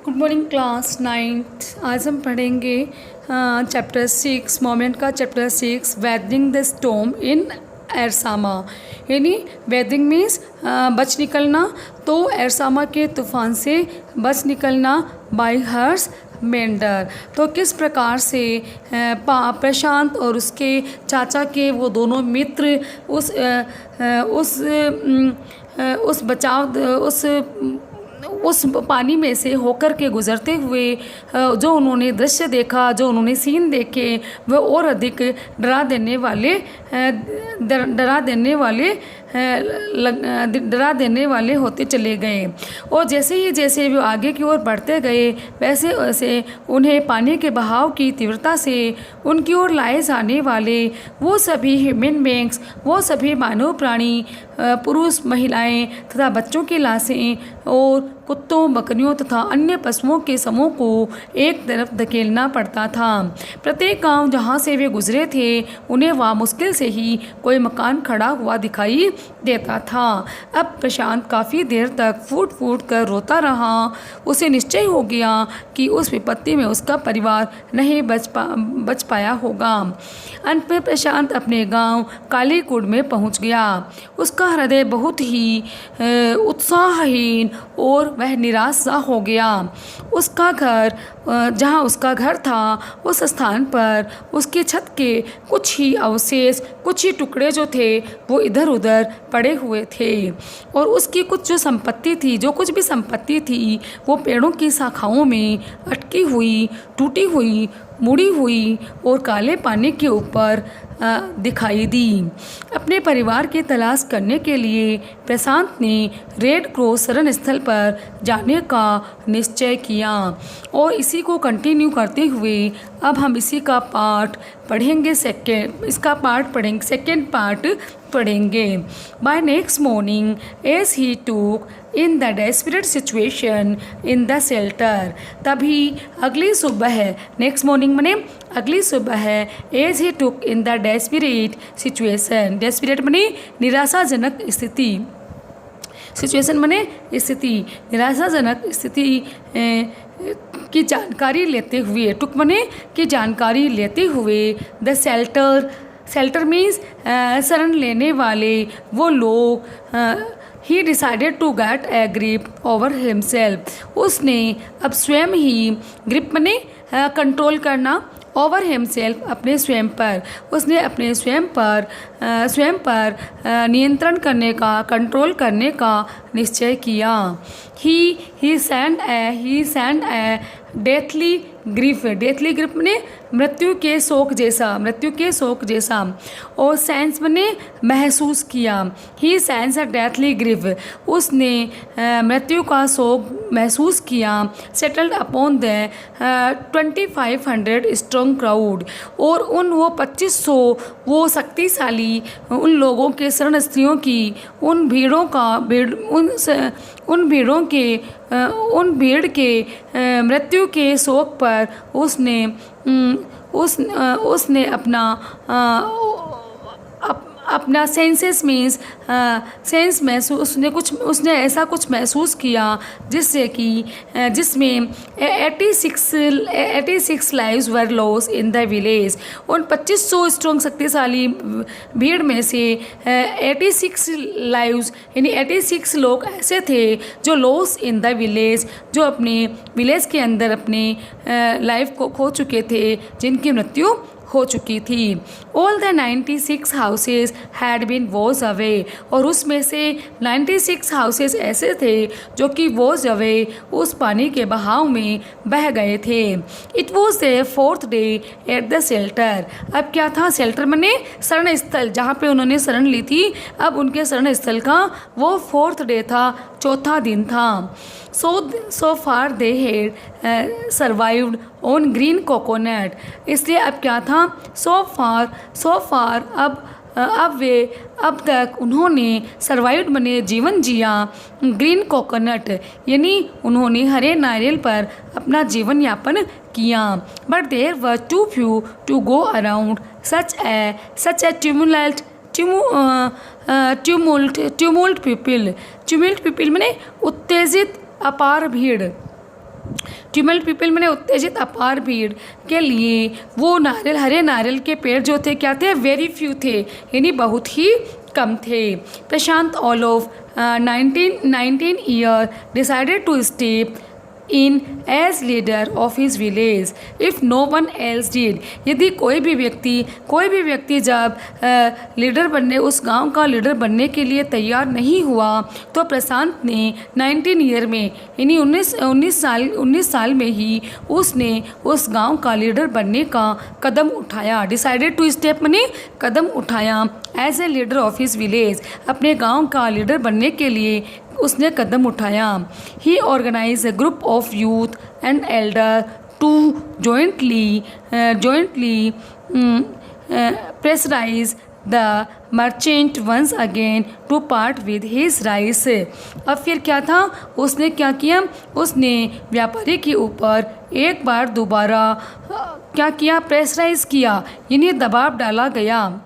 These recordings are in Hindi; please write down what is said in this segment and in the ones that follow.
Good morning class 9th। आज हम पढ़ेंगे चैप्टर 6 मोमेंट का chapter 6 weathering the storm in Erasama. यानी वेदरिंग मीन्स बच निकलना, तो एरसामा के तूफ़ान से बच निकलना बाय हर्ष मेंडर। तो किस प्रकार से प्रशांत और उसके चाचा के वो दोनों मित्र उस पानी में से होकर के गुज़रते हुए जो उन्होंने दृश्य देखा, जो उन्होंने सीन देखे, वह और अधिक डरा देने वाले होते चले गए। और जैसे वे आगे की ओर बढ़ते गए, वैसे वैसे उन्हें पानी के बहाव की तीव्रता से उनकी ओर लाए जाने वाले वो सभी ह्यूमन बींग्स, वो सभी मानव प्राणी, पुरुष, महिलाएं तथा बच्चों की लाशें और कुत्तों, बकरियों तथा अन्य पशुओं के समूह को एक तरफ धकेलना पड़ता था। प्रत्येक गांव जहां से वे गुजरे थे, उन्हें वहां मुश्किल से ही कोई मकान खड़ा हुआ दिखाई देता था। अब प्रशांत काफ़ी देर तक फूट फूट कर रोता रहा। उसे निश्चय हो गया कि उस विपत्ति में उसका परिवार नहीं बच पाया होगा। अंत में प्रशांत अपने गांव कालीकुंड में पहुंच गया। उसका हृदय बहुत ही उत्साहहीन और वह निराश सा हो गया। उसका घर, जहाँ उसका घर था, उस स्थान पर उसकी छत के कुछ ही अवशेष, कुछ ही टुकड़े जो थे वो इधर उधर पड़े हुए थे। और उसकी कुछ जो संपत्ति थी, जो कुछ भी संपत्ति थी, वो पेड़ों की शाखाओं में अटकी हुई, टूटी हुई, मुड़ी हुई और काले पानी के ऊपर दिखाई दी। अपने परिवार की तलाश करने के लिए प्रशांत ने रेड क्रॉस शरण स्थल पर जाने का निश्चय किया। और इसी को कंटिन्यू करते हुए अब हम इसी का पार्ट पढ़ेंगे, सेकेंड पार्ट पढ़ेंगे। By next morning as he took in the desperate situation in the shelter, तभी अगली सुबह, नेक्स्ट मॉर्निंग मने अगली सुबह, as he took in the desperate situation, desperate मने निराशाजनक स्थिति, सिचुएशन मने स्थिति, निराशाजनक स्थिति की जानकारी लेते हुए, टुक मने की जानकारी लेते हुए, द शेल्टर मीन्स शरण लेने वाले वो लोग, he decided to get a grip over himself, उसने अब स्वयं ही, ग्रिप मने कंट्रोल करना, ओवर हिमसेल्फ अपने स्वयं पर, उसने अपने स्वयं पर नियंत्रण करने का, कंट्रोल करने का निश्चय किया। ही सेंड ए डेथली ग्रिफ मने मृत्यु के शोक जैसा, और सेंस मने महसूस किया। ही सेंस अ डेथली ग्रिफ, उसने मृत्यु का शोक महसूस किया। Settled upon the 2500 strong crowd, और वो 2500 वो शक्तिशाली उन लोगों के शरण स्त्रियों की, उन भीड़ के मृत्यु के शोक पर उसने अपना सेंसेस मीन्स सेंस महसूस, उसने ऐसा कुछ महसूस किया जिसमें 86 lives were loss in the village. उन 2500 स्ट्रॉन्ग शक्तिशाली भीड़ में से 86 लाइव्स यानी 86 लोग ऐसे थे जो लॉस इन द विलेज, जो अपने विलेज के अंदर अपने लाइफ को खो चुके थे, जिनकी मृत्यु हो चुकी थी। All the 96 houses had been wash away, और उसमें से 96 हाउसेज ऐसे थे जो कि वॉश अवे, उस पानी के बहाव में बह गए थे। It was the 4th day at the shelter, अब क्या था, शेल्टर मने शरण स्थल, जहाँ पे उन्होंने शरण ली थी, अब उनके शरण स्थल का वो 4th डे था, चौथा दिन था। So far they had survived on green coconut, इसलिए अब क्या था, so far अब तक उन्होंने सर्वाइव्ड मने जीवन जिया, ग्रीन कोकोनट यानी उन्होंने हरे नारियल पर अपना जीवन यापन किया। But there were too few to go around such a tumult people मने उत्तेजित अपार भीड़, ट्यूमल्ट पीपल मैंने उत्तेजित अपार भीड़ के लिए वो नारियल, हरे नारियल के पेड़ जो थे क्या थे, वेरी फ्यू थे, यानी बहुत ही कम थे। Prashant all of 19 year decided to stay in as leader of his village if no one else did. यदि कोई भी व्यक्ति जब लीडर बनने, उस गांव का लीडर बनने के लिए तैयार नहीं हुआ, तो प्रशांत ने 19 ईयर में, यानी 19 साल में ही उसने उस गांव का लीडर बनने का कदम उठाया। डिसाइडेड टू स्टेप मने कदम उठाया, as a leader of his village, अपने गांव का लीडर बनने के लिए उसने कदम उठाया। He organise a group of youth and elder to jointly pressurize the merchant once again to part with his rice। अब फिर क्या था, उसने क्या किया, उसने व्यापारी के ऊपर एक बार दोबारा क्या किया, प्रेशराइज किया, यानी दबाव डाला गया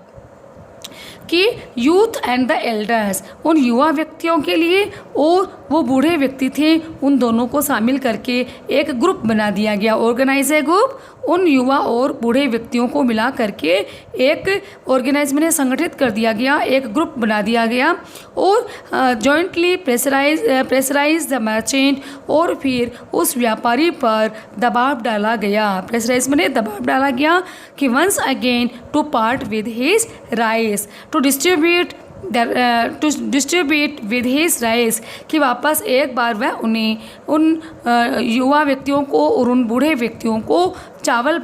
कि यूथ एंड द एल्डर्स, उन युवा व्यक्तियों के लिए और वो बूढ़े व्यक्ति थे, उन दोनों को शामिल करके एक ग्रुप बना दिया गया। ऑर्गेनाइज ए ग्रुप, उन युवा और बूढ़े व्यक्तियों को मिला करके एक ऑर्गेनाइज में संगठित कर दिया गया, एक ग्रुप बना दिया गया। और जॉइंटली प्रेशराइज द मर्चेंट, और फिर उस व्यापारी पर दबाव डाला गया। प्रेशराइज में दबाव डाला गया कि once again to part with his rice, to distribute with his rice, कि वापस एक बार वह उन युवा व्यक्तियों को और उन बूढ़े व्यक्तियों को चावल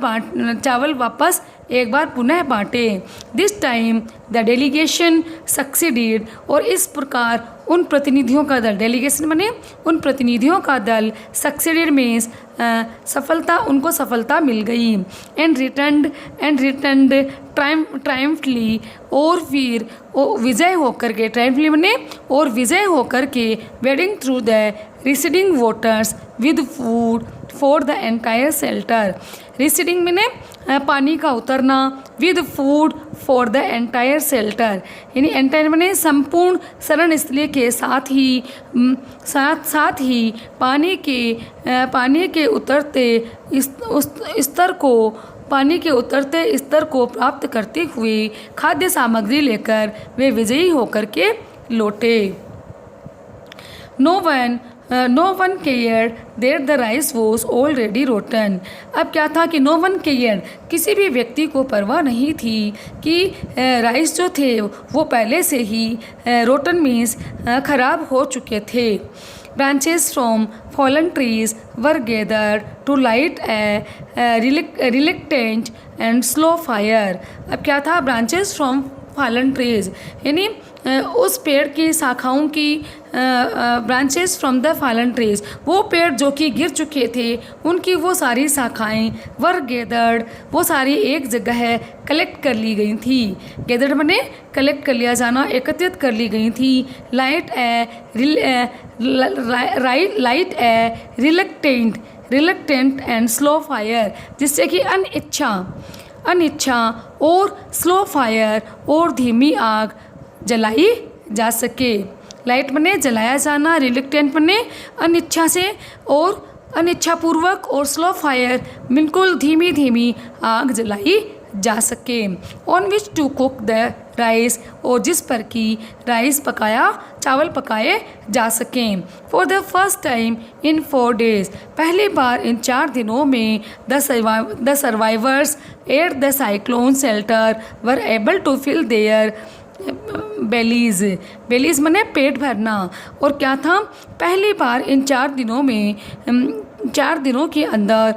वापस एक बार पुनः बांटे। This time the delegation succeeded, और इस प्रकार उन प्रतिनिधियों का दल, डेलीगेशन माने उन प्रतिनिधियों का दल, सक्सीडेड मीन्स उनको सफलता मिल गई। एंड रिटर्नड ट्रायम्फली, और फिर विजय होकर के, ट्रायम्फली माने और विजय होकर के, wedding through the receding waters with food for the entire shelter. Receding माने पानी का उतरना, with food for the entire shelter, यानी एंटायर माने संपूर्ण शरण स्थली के साथ ही पानी के उतरते स्तर को प्राप्त करते हुए खाद्य सामग्री लेकर वे विजयी होकर के लौटे। No one cared that the rice was already rotten। अब क्या था कि no one cared, किसी भी व्यक्ति को परवाह नहीं थी कि राइस जो थे वो पहले से ही rotten means खराब हो चुके थे। Branches from fallen trees were gathered to light a reluctant and slow fire। अब क्या था, branches from fallen trees, यानी उस पेड़ की शाखाओं की, branches from the fallen trees, वो पेड़ जो कि गिर चुके थे उनकी वो सारी शाखाएं, वर गेदर्ड, वो सारी एक जगह कलेक्ट कर ली गई थी। गेदर्ड माने कलेक्ट कर लिया जाना, एकत्रित कर ली गई थी। Light A reluctant and slow fire, जिससे कि अनिच्छा और स्लो फायर और धीमी आग जलाई जा सके। लाइट मने जलाया जाना, रिलक्टेंट मने अनिच्छा से और अनिच्छापूर्वक, और स्लो फायर बिल्कुल धीमी धीमी आग जलाई जा सके। On which to cook the rice, और जिस पर कि चावल पकाए जा सकें। For the first time in 4 days, पहली बार इन 4 दिनों में the survivors at the cyclone shelter were able to fill their bellies मने पेट भरना। और क्या था, पहली बार इन 4 दिनों में, 4 दिनों के अंदर,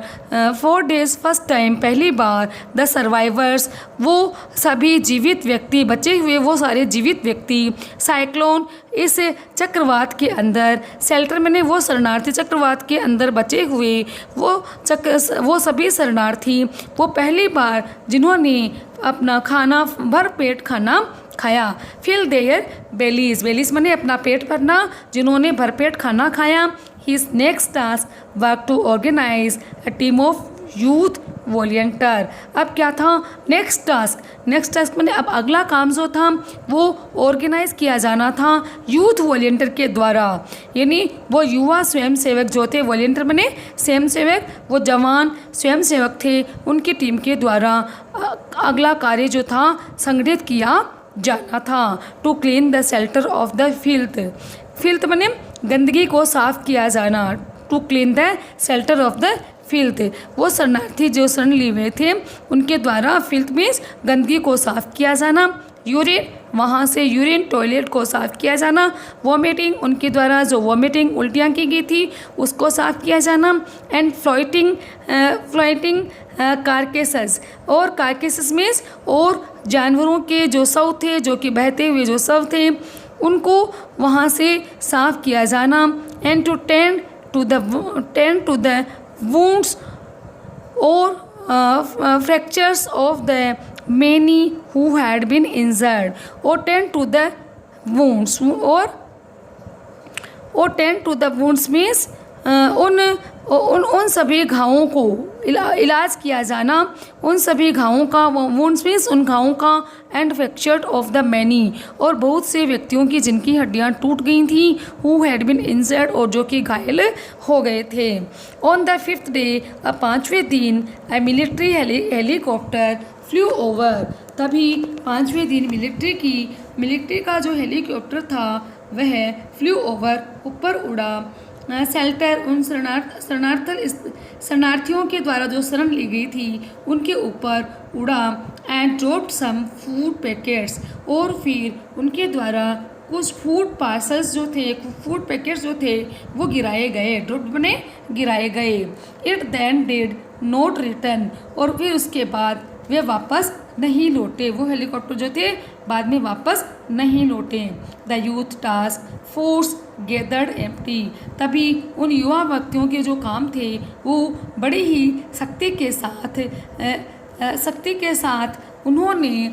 4 days फर्स्ट टाइम, पहली बार, द सर्वाइवर्स, वो सभी जीवित व्यक्ति, बचे हुए वो सारे जीवित व्यक्ति, साइक्लोन, इस चक्रवात के अंदर, शेल्टर मैंने वो शरणार्थी, चक्रवात के अंदर बचे हुए वो सभी शरणार्थी, वो पहली बार जिन्होंने अपना खाना, भर पेट खाना खाया। फिल देयर बेलीज मैंने अपना पेट भरना, जिन्होंने भरपेट खाना खाया। His next task work to organise a team of youth volunteer. अब क्या था नेक्स्ट टास्क मैंने अब अगला काम जो था वो ऑर्गेनाइज किया जाना था यूथ वॉलंटियर के द्वारा, यानी वो युवा स्वयंसेवक जो थे, वॉलंटियर बने स्वयंसेवक, वो जवान स्वयंसेवक थे, उनकी टीम के द्वारा अगला कार्य जो था संगठित किया जाना था। To clean the shelter of the filth बने गंदगी को साफ किया जाना। To clean the shelter of the filth, वो शरणार्थी जो शरण लिए हुए थे उनके द्वारा फिल्थ मीन्स गंदगी को साफ किया जाना। यूरिन, वहाँ से यूरिन टॉयलेट को साफ किया जाना। वॉमिटिंग, उनके द्वारा जो वॉमिटिंग उल्टियाँ की गई थी उसको साफ किया जाना। एंड फ्लोटिंग कार्केसेस, और कार्केसेस मीन्स और जानवरों के जो शव थे, जो कि बहते हुए जो शव थे, उनको वहाँ से साफ किया जाना। And to tend to the wounds or fractures of the many who had been injured, or tend to the wounds, or tend to the wounds means उन सभी घावों को इलाज किया जाना, उन सभी घावों का, वुंड्स मीन्स उन घावों का, and fractured of the many, और बहुत से व्यक्तियों की जिनकी हड्डियां टूट गई थी, हु हैड बीन इंजर्ड, और जो कि घायल हो गए थे। ऑन द 5th डे, अब 5वें दिन, ए मिलिट्री हेलीकॉप्टर फ्लू ओवर, तभी 5वें दिन मिलिट्री का जो हेलीकॉप्टर था वह फ्लू ओवर, ऊपर उड़ा। शेल्टर, उन शरणार्थियों के द्वारा जो शरण ली गई थी उनके ऊपर उड़ा। And dropped some food packets, और फिर उनके द्वारा कुछ फूड पार्सल्स जो थे, फूड पैकेट्स जो थे वो गिराए गए, ड्रॉप्ड बने गिराए गए। It then did not return, और फिर उसके बाद वे वापस नहीं लौटे, वो हेलीकॉप्टर जो थे बाद में वापस नहीं लौटे। The youth task force gathered empty, तभी उन युवा व्यक्तियों के जो काम थे वो बड़े ही सख्ती के साथ उन्होंने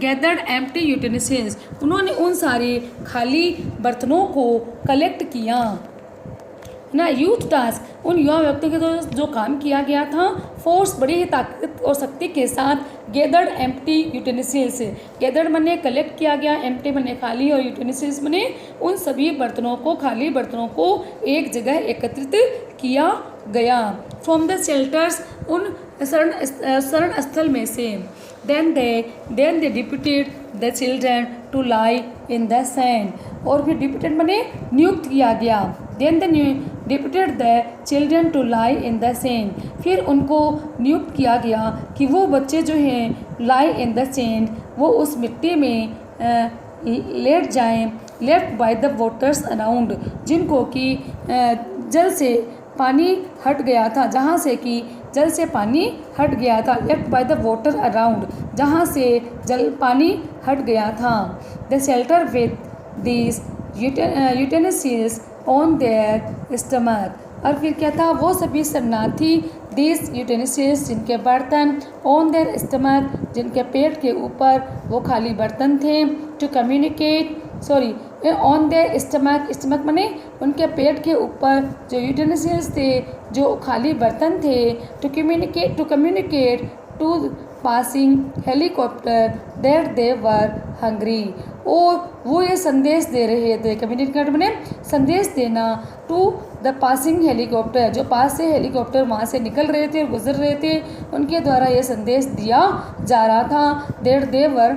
गैदर्ड एम्प्टी यूटेंसिल्स, उन्होंने उन सारे खाली बर्तनों को कलेक्ट किया ना। यूथ टास्क, उन युवा व्यक्तियों के जो काम किया गया था, फोर्स बड़ी ही ताकत और शक्ति के साथ गैदर्ड एम्प्टी यूटेंसिल्स, गैदर्ड बने कलेक्ट किया गया, एम्प्टी बने खाली, और यूटेंसिल्स बने उन सभी बर्तनों को, खाली बर्तनों को एक जगह एकत्रित किया गया। फ्रॉम द शेल्टर्स, उन शरण स्थल में से। Then they deputed the children to lie in the sand, और फिर डिप्यूटेड बने नियुक्त किया गया। Then the deputed the children to lie in the sand, फिर उनको नियुक्त किया गया कि वो बच्चे जो हैं लाई इन द सैंड, वो उस मिट्टी में लेट जाएं। Left by the waters around, जिनको कि जल से पानी हट गया था, जहाँ से कि जल से पानी हट गया था। Left by the water around, जहाँ से पानी हट गया था। The shelter with this utensils on their stomach, और फिर क्या था, वो सभी शरणार्थी दिस यूटेंसिल्स, जिनके बर्तन, ऑन देयर स्टमक, जिनके पेट के ऊपर वो खाली बर्तन थे। To communicate on their stomach माने उनके पेट के ऊपर जो यूटेंसिल्स थे, जो खाली बर्तन थे। To communicate to passing helicopter that they were hungry, और वो ये संदेश दे रहे थे, कम्युनिकेट माने संदेश देना, टू द पासिंग हेलीकॉप्टर, जो पास से हेलीकॉप्टर वहाँ से निकल रहे थे और गुजर रहे थे, उनके द्वारा ये संदेश दिया जा रहा था, दैट दे वर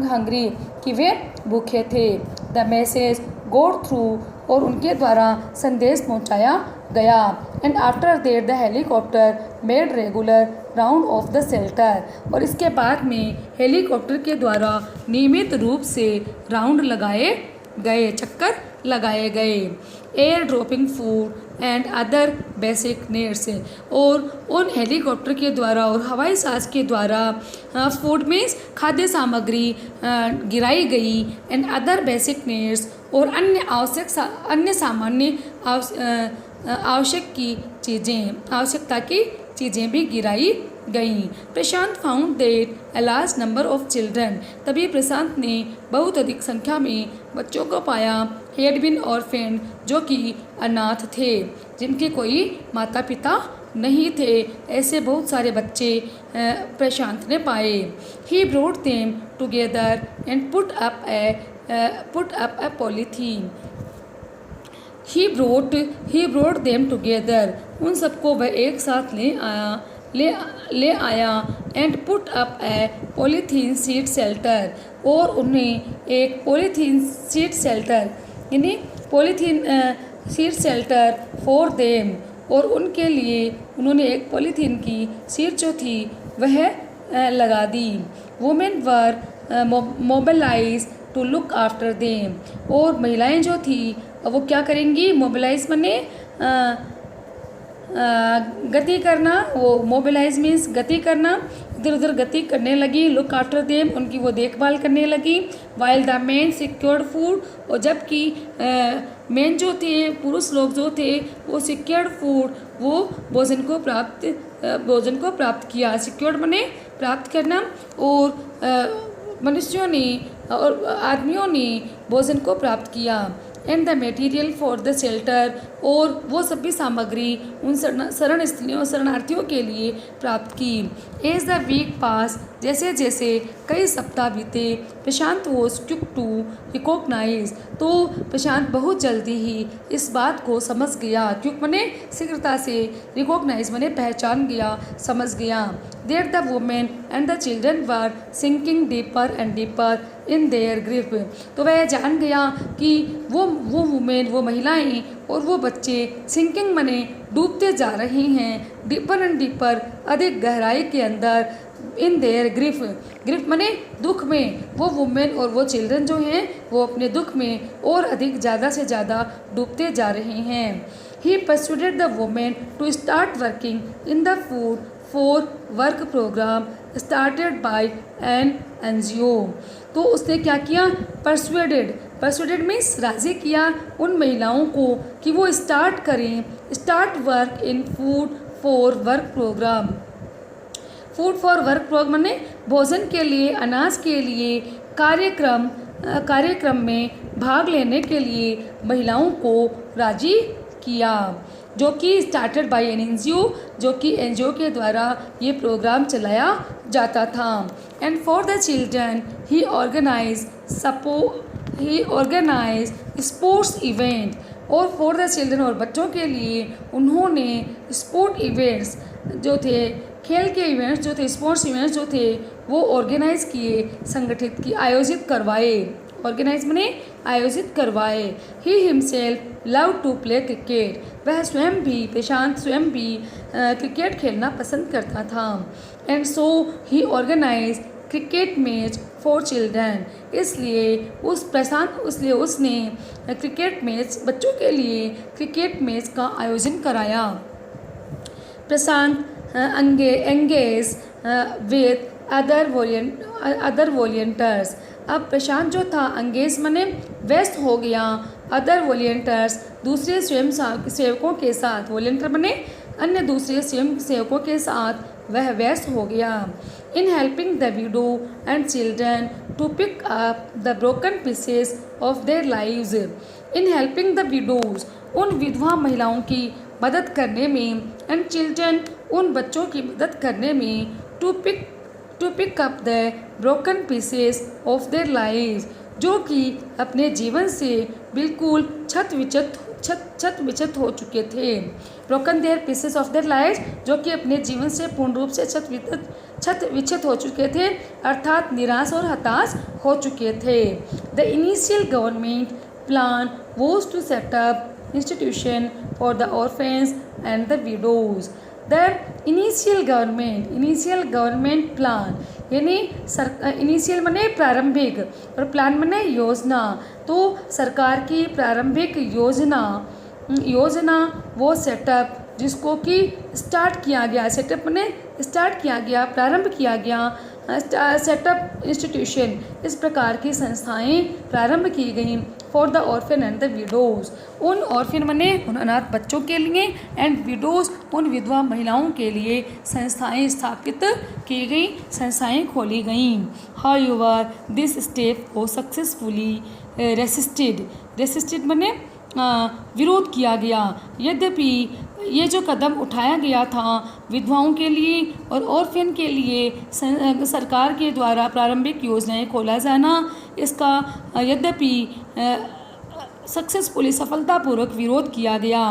हंग्री, कि वे भूखे थे। द मैसेज गोड थ्रू, और उनके द्वारा संदेश पहुंचाया गया। And after that the helicopter made regular round of the shelter, और इसके बाद में हेलीकॉप्टर के द्वारा नियमित रूप से राउंड लगाए गए, चक्कर लगाए गए। Air dropping food and other basic needs, और उन हेलीकॉप्टर के द्वारा और हवाई जहाज के द्वारा फूड मीन्स खाद्य सामग्री गिराई गई। एंड अदर बेसिक नीड्स, और अन्य सामान्य आवश्यकता की चीज़ें भी गिराई गई। Prashant found that a large number of children, तभी प्रशांत ने बहुत अधिक संख्या में बच्चों को पाया। हैड बीन ऑर्फेन्ड, जो कि अनाथ थे, जिनके कोई माता पिता नहीं थे, ऐसे बहुत सारे बच्चे प्रशांत ने पाए। He brought them together and put up a polythene. He brought them together, उन सबको वह एक साथ ले आया and put up a polythene sheet shelter, और उन्हें एक पॉलीथीन सीट शेल्टर यानी polythene sheet shelter for them, और उनके लिए उन्होंने एक पॉलीथीन की सीट जो थी वह लगा दी। Women were mobilise to look after them, और महिलाएं जो थी वो क्या करेंगी, मोबिलाइज माने गति करना, वो मोबिलाइज मीन्स गति करना, इधर उधर गति करने लगी। लुक आफ्टर देम, उनकी वो देखभाल करने लगी। While the main secured food, और जबकि मेन जो थे, पुरुष लोग जो थे, वो सिक्योर्ड फूड, वो भोजन को प्राप्त किया। सिक्योर्ड माने प्राप्त करना, और मनुष्यों ने और आदमियों ने भोजन को प्राप्त किया। And the material for the shelter, और वो सभी सामग्री उन शरण स्त्रियों शरणार्थियों के लिए प्राप्त की। एज द वीक पास, जैसे जैसे कई सप्ताह बीते, प्रशांत वॉज क्विक टू रिकॉग्नाइज, तो प्रशांत बहुत जल्दी ही इस बात को समझ गया। क्विक मने शीघ्रता से, रिकॉग्नाइज मने पहचान गया, समझ गया। There the women and the children were sinking deeper and deeper in their grip, तो वह जान गया कि वो वुमेन, वो महिलाएं और वो बच्चे सिंकिंग मने डूबते जा रहे हैं, डीपर एंड डीपर अधिक गहराई के अंदर, इन देयर ग्रिफ मने दुख में, वो वुमेन और वो चिल्ड्रन जो हैं वो अपने दुख में और अधिक ज़्यादा से ज़्यादा डूबते जा रहे हैं। He persuaded the women to start working in the food for work programme started by an NGO, तो उसने क्या किया, परसुएडेड मीन्स राज़ी किया उन महिलाओं को कि वो स्टार्ट करें, start work in food for work programme. Food for work programme माने भोजन के लिए, अनाज के लिए कार्यक्रम में भाग लेने के लिए महिलाओं को राजी किया, जो कि स्टार्टेड बाय एन NGO, जो कि NGO के द्वारा ये प्रोग्राम चलाया जाता था। And for the children he organise sports event, और फॉर द चिल्ड्रन और बच्चों के लिए उन्होंने स्पोर्ट इवेंट्स जो थे, खेल के इवेंट्स जो थे, स्पोर्ट्स इवेंट्स जो थे वो ऑर्गेनाइज किए, संगठित किए, आयोजित करवाए। ऑर्गेनाइज माने आयोजित करवाए। He himself love to play cricket, वह स्वयं भी, प्रशांत स्वयं भी क्रिकेट खेलना पसंद करता था। And so he organise cricket match for children, इसलिए उसने क्रिकेट मैच, बच्चों के लिए क्रिकेट मैच का आयोजन कराया। प्रशांत एंगेज विद अदर वॉलंटियर्स, अब प्रशांत जो था एंगेज माने व्यस्त हो गया, अदर वॉलंटियर्स दूसरे स्वयं सेवकों के साथ, वॉलंटियर माने अन्य दूसरे स्वयं सेवकों के साथ वह व्यस्त हो गया। In helping the widow and children to pick up the broken pieces of their lives, in helping the widows, उन विधवा महिलाओं की मदद करने में, एंड चिल्ड्रन, उन बच्चों की मदद करने में, to pick up the broken pieces of their lives, जो कि अपने जीवन से बिल्कुल छत विचत हो चुके थे। Broken their pieces of their lives, जो कि अपने जीवन से पूर्ण रूप से छत विचत हो चुके थे, अर्थात निराश और हताश हो चुके थे। The initial government plan was to set up institution for the orphans and the widows. The initial government plan, यानी इनिशियल माने प्रारंभिक और प्लान माने योजना, तो सरकार की प्रारंभिक योजना वो सेटअप जिसको कि स्टार्ट किया गया, सेटअप माने स्टार्ट किया गया, प्रारंभ किया गया, सेटअप इंस्टीट्यूशन, इस प्रकार की संस्थाएं प्रारंभ की गई for the orphan and the widows, उन ऑर्फन माने उन अनाथ बच्चों के लिए, एंड विडोज उन विधवा महिलाओं के लिए संस्थाएं स्थापित की गई, संस्थाएं खोली गईं। However this step was successfully resisted माने विरोध किया गया। यद्यपि ये जो कदम उठाया गया था विधवाओं के लिए और ऑर्फन के लिए सरकार के द्वारा प्रारंभिक योजनाएं खोला जाना, इसका यद्यपि सक्सेसफुली सफलतापूर्वक विरोध किया गया।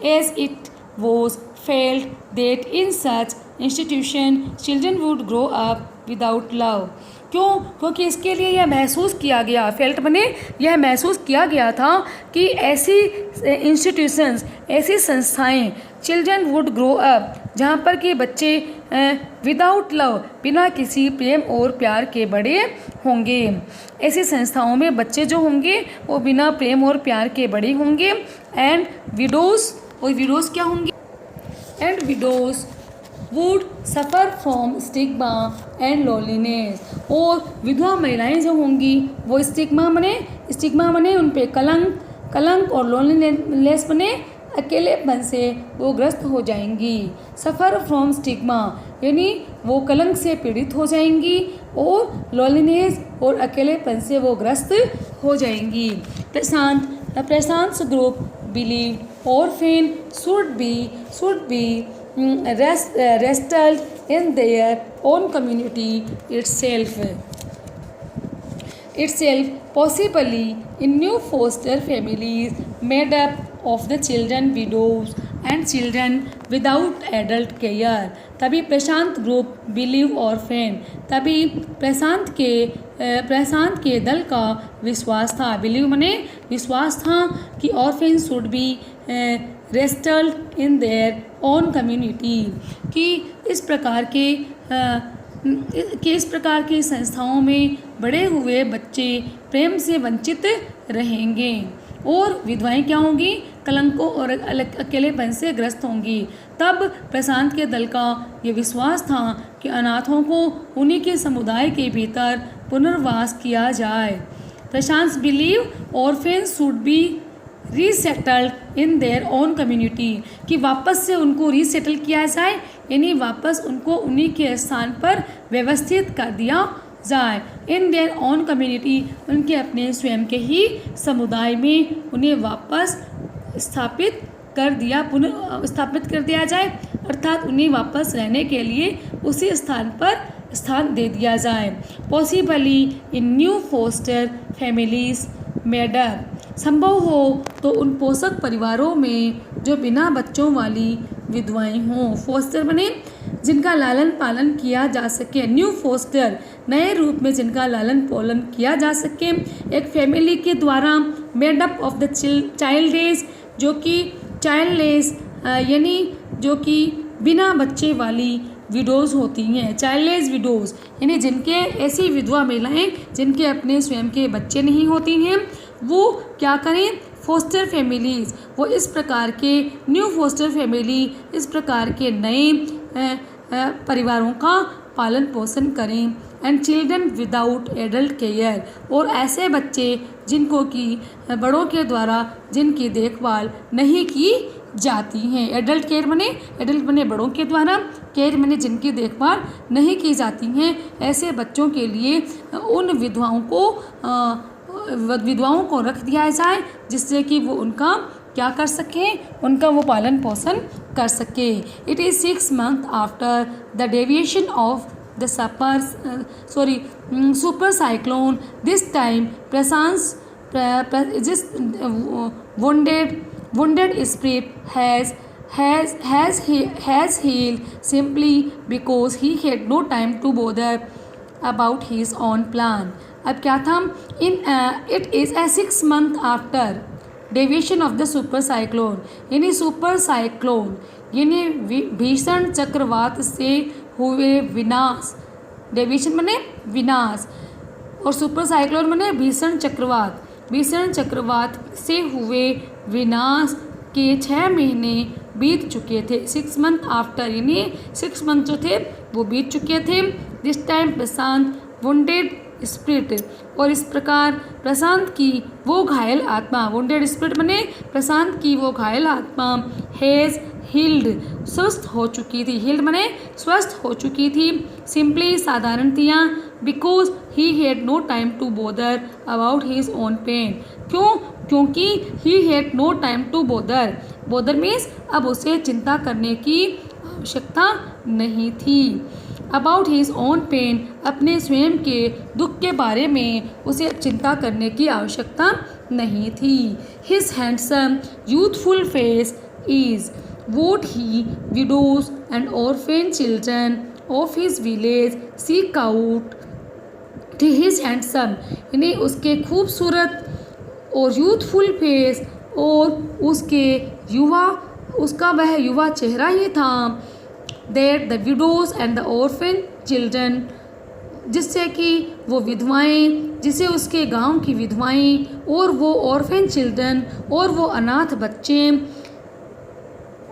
As it was felt that in such institution children would grow up without love. क्यों? क्योंकि इसके लिए यह महसूस किया गया, फेल्ट बने यह महसूस किया गया था कि ऐसी इंस्टीट्यूशंस, ऐसी संस्थाएं चिल्ड्रन वुड ग्रो अप, जहाँ पर कि बच्चे विदाउट लव, बिना किसी प्रेम और प्यार के बड़े होंगे। ऐसी संस्थाओं में बच्चे जो होंगे वो बिना प्रेम और प्यार के बड़े होंगे। एंड विडोज़, और विडोज़ क्या होंगी? And widows would suffer from stigma and loneliness, और विधवा महिलाएं जो होंगी वो स्टिग्मा बने उन पे कलंक और लोनलीनेस बने अकेलेपन से वो ग्रस्त हो जाएंगी। सफ़र फ्रॉम स्टिग्मा यानी वो कलंक से पीड़ित हो जाएंगी, और लोनलीनेस और अकेलेपन से वो ग्रस्त हो जाएंगी। Prashant group believe orphan should be resettled in their own community itself, possibly in new foster families made up of the children widows and children without adult care। तभी प्रशांत ग्रुप बिलीव ऑर्फन, तभी प्रशांत के दल का विश्वास था, बिलीव मने विश्वास था कि orphan should be resettled in their own community, कि इस प्रकार के संस्थाओं में बड़े हुए बच्चे प्रेम से वंचित रहेंगे और विधवाएं क्या होंगी? कलंकों और अकेलेपन से ग्रस्त होंगी। तब प्रशांत के दल का ये विश्वास था कि अनाथों को उन्हीं के समुदाय के भीतर पुनर्वास किया जाए। Prashant believe orphan should be resettled in their own community, कि वापस से उनको रीसेटल किया जाए, यानी वापस उनको उन्हीं के स्थान पर व्यवस्थित कर दिया जाए। इन देयर ओन कम्युनिटी, उनके अपने स्वयं के ही समुदाय में उन्हें वापस स्थापित कर दिया जाए, अर्थात उन्हें वापस रहने के लिए उसी स्थान पर स्थान दे दिया जाए। पॉसिबली इन न्यू फोस्टर फैमिलीज मेडर, संभव हो तो उन पोषक परिवारों में जो बिना बच्चों वाली विधवाएं हों। फोस्टर बने जिनका लालन पालन किया जा सके, न्यू फोस्टर नए रूप में जिनका लालन पालन किया जा सके एक फैमिली के द्वारा। मेडअप ऑफ द चाइल्डलेस, जो कि चाइल्डलेस यानी जो कि बिना बच्चे वाली विडोज़ होती हैं। चाइल्डलेस विडोज़ यानी जिनके ऐसी विधवा महिलाएं जिनके अपने स्वयं के बच्चे नहीं होती हैं, वो क्या करें? फोस्टर फैमिलीज़, वो इस प्रकार के न्यू फोस्टर फैमिली, इस प्रकार के नए परिवारों का पालन पोषण करें। And children without adult care, और ऐसे बच्चे जिनको कि बड़ों के द्वारा जिनकी देखभाल नहीं की जाती हैं। एडल्ट केयर बने बड़ों के द्वारा, केयर बने जिनकी देखभाल नहीं की जाती हैं। ऐसे बच्चों के लिए उन विधवाओं को रख दिया जाए, जिससे कि वो उनका क्या कर सकें? उनका वो पालन पोषण कर सके। It is 6 months after the deviation of the super cyclone. This time Prasan's wounded spirit has healed simply because he had no time to bother about his own plan. अब क्या था? It is a 6 months after deviation of the super cyclone, यानी सुपर साइक्लोन यानी भीषण चक्रवात से हुए विनाश। डेविएशन माने विनाश और सुपर साइक्लोन माने भीषण चक्रवात। भीषण चक्रवात से हुए विनाश के 6 महीने बीत चुके थे। 6 months आफ्टर यानी 6 months जो थे वो बीत चुके थे। This time Prashant wounded spirit, और इस प्रकार प्रशांत की वो घायल आत्मा, वुंडेड स्पिरिट माने प्रशांत की वो घायल आत्मा हैज़ हील्ड, स्वस्थ हो चुकी थी। हील्ड माने स्वस्थ हो चुकी थी। सिंपली साधारणतया because he had no time to bother about his own pain. क्यों? क्योंकि he had no time to bother. Bother means अब उसे चिंता करने की आवश्यकता नहीं थी। अबाउट हिज ओन पेन, अपने स्वयं के दुख के बारे में उसे चिंता करने की आवश्यकता नहीं थी। His handsome youthful face is what he widows and orphan children of his village seek out to his handsome, यानी उसके खूबसूरत और यूथफुल फेस और उसका वह युवा चेहरा ही था। That the widows and the orphan children, जिससे कि वो विधवाएं, जिसे उसके गांव की विधवाएं और वो ऑर्फेन चिल्ड्रन और वो अनाथ बच्चे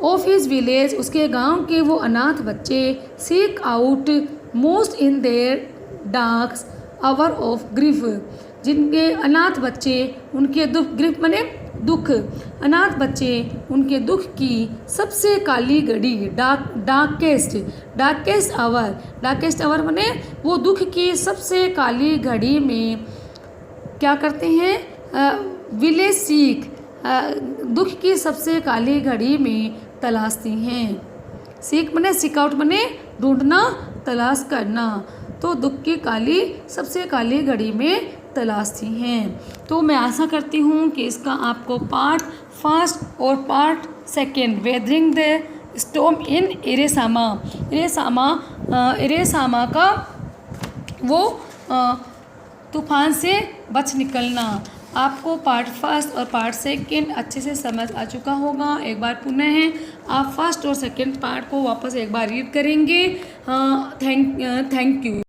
ऑफ हिज विलेज, उसके गांव के वो अनाथ बच्चे seek out most in their dark hour of grief, जिनके अनाथ बच्चे उनके दुख, ग्रीफ मने दुख, अनाथ बच्चे उनके दुख की सबसे काली घड़ी, डार्केस्ट आवर मने वो दुख की सबसे काली घड़ी में क्या करते हैं? विलेज सीक, दुख की सबसे काली घड़ी में तलाशती हैं। सीक मने सीक आउट मने ढूंढना, तलाश करना, तो दुख की सबसे काली घड़ी में तलाशती हैं। तो मैं आशा करती हूँ कि इसका आपको पार्ट फर्स्ट और part second weathering the storm in Erasama का वो तूफान से बच निकलना, आपको पार्ट फर्स्ट और पार्ट सेकेंड अच्छे से समझ आ चुका होगा। एक बार पुनः है आप फर्स्ट और सेकेंड पार्ट को वापस एक बार रीड करेंगे। Thank you.